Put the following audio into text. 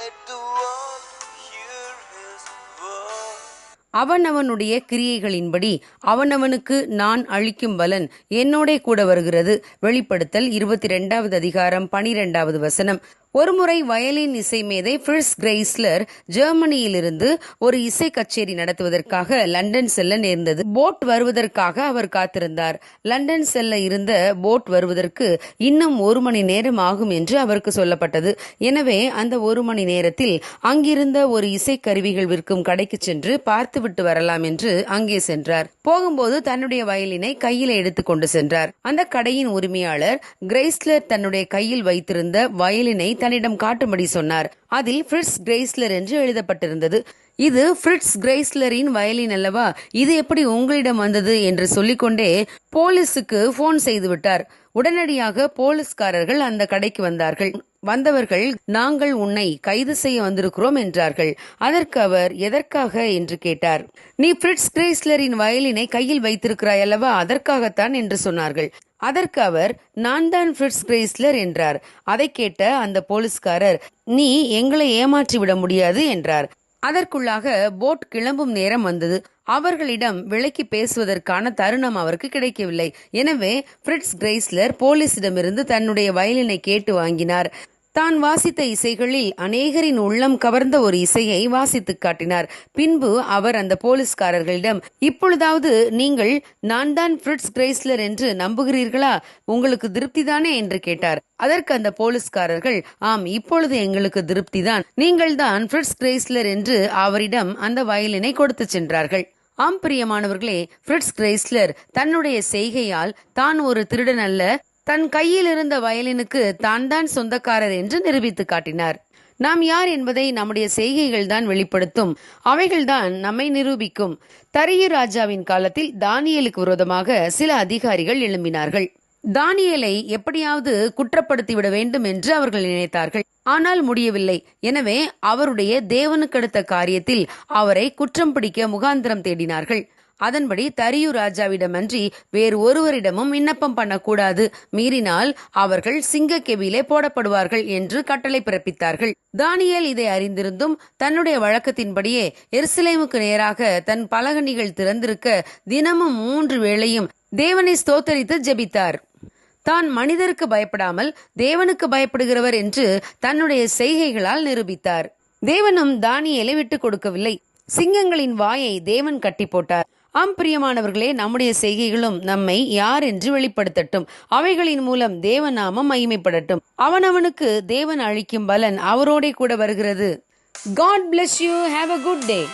Let the world hear his word. அவனவனுடைய கிரியைகளின்படி அவனவனுக்கு நான் அளிக்கும் பலன் என்னோட கூட வருகிறது. வெளிப்படுத்தல் 22வது அதிகாரம் 12வது வசனம். ஒருமுறை வயலின் இசை மேதை ஃபிரிட்ஸ் கிரைஸ்லர் ஜெர்மனியிலிருந்து ஒரு இசை கச்சேரி நடத்துவதற்காக லண்டன் செல்ல நேர்ந்தது. போட் வருவதற்காக அவர் காத்திருந்தார். லண்டன் செல்ல இருந்த போட் வருவதற்கு இன்னும் 1 மணி நேரம் ஆகும் என்று அவருக்கு சொல்லப்பட்டது. எனவே அந்த 1 மணி நேரத்தில் அங்கிருந்த ஒரு இசை கருவிகள் விற்கும் கடைக்கு சென்று பார்த்துவிட்டு வரலாம் என்று அங்கே சென்றார். போகும்போது தன்னுடைய வயலினை கையில் எடுத்துக் கொண்டு சென்றார். அந்த கடையின் உரிமையாளர் கிரைஸ்லர் தன்னுடைய கையில் வைத்திருந்த வயலினை தன்னிடம் காட்டும்படி சொன்னார். அதில் ஃபிரிட்ஸ் கிரைஸ்லர் என்று எழுதப்பட்டிருந்தது. இது ஃபிரிட்ஸ் கிரைஸ்லரின் வயலின் அல்லவா, இது எப்படி உங்களிடம் வந்தது என்று சொல்லிக்கொண்டே போலீசுக்கு போன் செய்து விட்டார். உடனடியாக போலீஸ்காரர்கள் அந்த கடைக்கு வந்தார்கள். வந்தவர்கள், நாங்கள் உன்னை கைது செய்ய வந்திருக்கிறோம் என்றார்கள். அதற்கு அவர், எதற்காக என்று கேட்டார். நீ ஃபிரிட்ஸ் கிரைஸ்லரின் வயலினை கையில் வைத்திருக்கிறாய் அல்லவா, அதற்காகத்தான் என்று சொன்னார்கள். அதற்கு அவர், நான் தான் ஃபிரிட்ஸ் கிரைஸ்லர் என்றார். அதை கேட்ட அந்த போலீஸ்காரர், நீ எங்களை ஏமாற்றி விட முடியாது என்றார். அதற்குள்ளாக போட் கிளம்பும் நேரம் வந்தது. அவர்களிடம் விலைக்கு பேசுவதற்கான தருணம் அவருக்கு கிடைக்கவில்லை. எனவே ஃபிரிட்ஸ் கிரைஸ்லர் போலீசிடமிருந்து தன்னுடைய வயலினை கேட்டு வாங்கினார். தான் வாசித்த இசைகளில் அநேகரின் உள்ளம் கவர்ந்த ஒரு இசையை வாசித்து காட்டினார். பின்பு அவர் அந்த போலீஸ்காரர்களிடம், இப்பொழுதாவது நீங்கள் நான் தான் ஃபிரிட்ஸ் கிரைஸ்லர் என்று நம்புகிறீர்களா, உங்களுக்கு திருப்திதானே என்று கேட்டார். அதற்கு அந்த போலீஸ்காரர்கள், ஆம், இப்பொழுது எங்களுக்கு திருப்திதான், நீங்கள் தான் ஃபிரிட்ஸ் கிரைஸ்லர் என்று அவரிடம் அந்த வயலினை கொடுத்து சென்றார்கள். ஆம் பிரியமானவர்களே, ஃபிரிட்ஸ் கிரைஸ்லர் தன்னுடைய செய்கையால் தான் ஒரு திருடன் அல்ல, தன் கையில் இருந்த வயலினுக்கு தான் தான் சொந்தக்காரர் என்று நிரூபித்து காட்டினார். நாம் யார் என்பதை நம்முடைய செய்கைகள் தான் வெளிப்படுத்தும், அவைகள்தான் நம்மை நிரூபிக்கும். தரியு ராஜாவின் காலத்தில் தானியேலுக்கு விரோதமாக சில அதிகாரிகள் எழும்பினார்கள். தானியேலை எப்படியாவது குற்றப்படுத்திவிட வேண்டும் என்று அவர்கள் நினைத்தார்கள். ஆனால் முடியவில்லை. எனவே அவருடைய தேவனுக்கடுத்த காரியத்தில் அவரை குற்றம் பிடிக்க முகாந்திரம் தேடினார்கள். அதன்படி தரியு ராஜாவிடமன்றி வேறு ஒருவரிடமும் விண்ணப்பம் பண்ணக்கூடாது, மீறினால் அவர்கள் சிங்க கெபியிலே போடப்படுவார்கள் என்று கட்டளை பிறப்பித்தார்கள். தானியேல் இதை அறிந்திருந்தும் தன்னுடைய வழக்கத்தின்படியே எருசலேமுக்கு நேராக தன் பலகணிகள் திறந்திருக்க தினமும் 3 வேளையும் தேவனை ஸ்தோத்தரித்து ஜெபித்தார். தான் மனிதருக்கு பயப்படாமல் தேவனுக்கு பயப்படுகிறவர் என்று தன்னுடைய செய்கைகளால் நிரூபித்தார். தேவனும் தானியேலை விட்டுக் கொடுக்கவில்லை. சிங்கங்களின் வாயை தேவன் கட்டி போட்டார். ஆம் பிரியமானவர்களே, நம்முடைய செய்கைகளும் நம்மை யார் என்று வெளிப்படுத்தட்டும். அவைகளின் மூலம் தேவநாமம் மகிமைப்படட்டும். அவனவனுக்கு தேவன் அளிக்கும் பலன் அவரோட கூட வருகிறது. God bless you. Have a good day.